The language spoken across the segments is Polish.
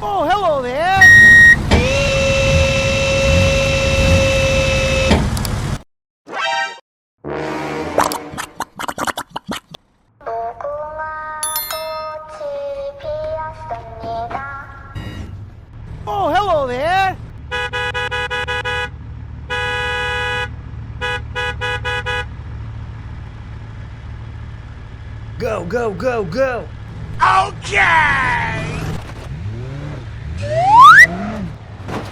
Oh, hello there! Oh, hello there! Go, go, go, go!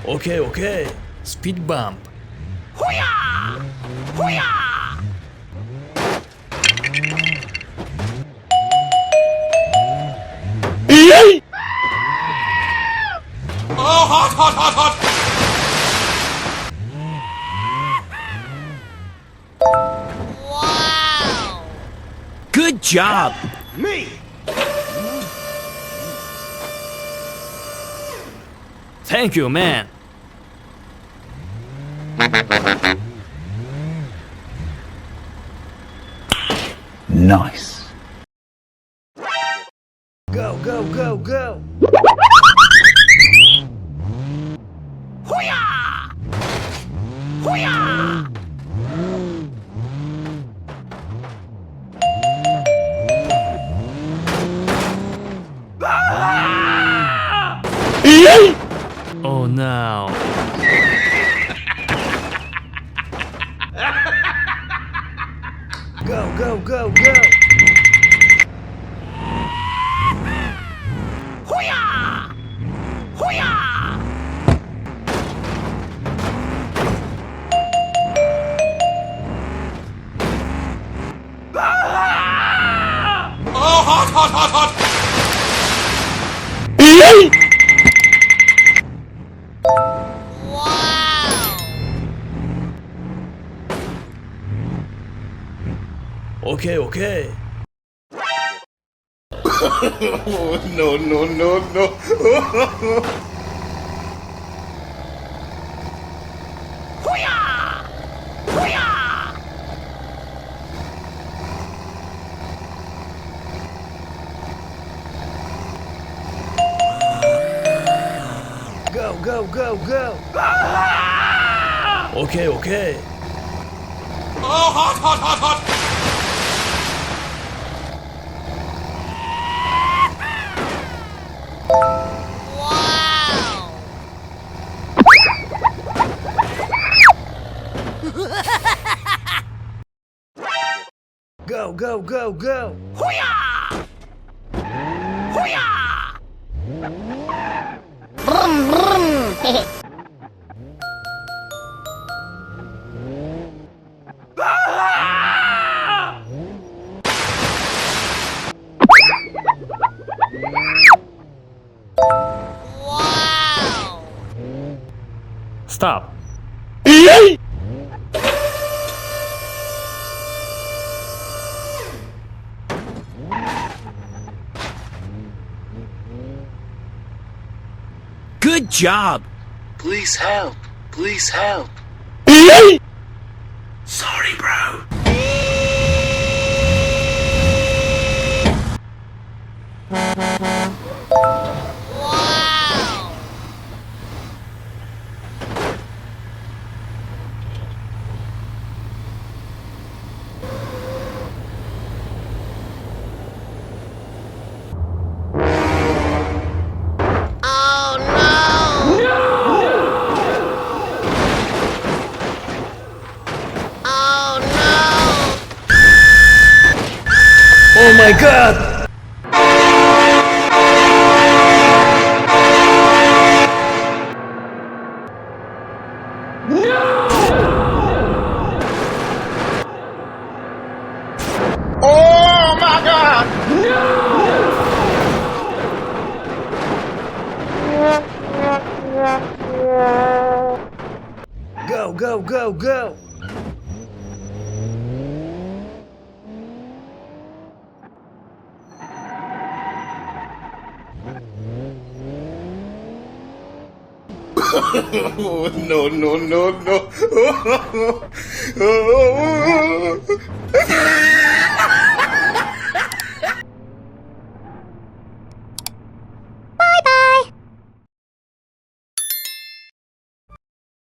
Okay, okay. Speed bump. Hoo-yah! Hoo-yah! Oh, hot, hot, hot, hot! Wow! Good job. Me! Thank you, man. Nice. Go, go, go, go! Hoo-yah! Hoo-yah! Oh no. Go, go, go, go! Hoo-yah! Hoo-yah! Oh, hot, hot, hot, hot! Wow! Okay, okay. No, no, no, no. Hoo-yah! Hoo-yah! Go, go, go, go! Okay, okay. Oh, hot, hot, hot, hot! Wow! Go, go, go, go! Hoo-yah! Hoo-yah! Brum, brum. Wow! Stop. Good job. Please help! Please help! Sorry, bro. Wow! Oh no! Oh no! Oh my god! Oh, my God! Go, go, go, go! Oh, no, no, no, no.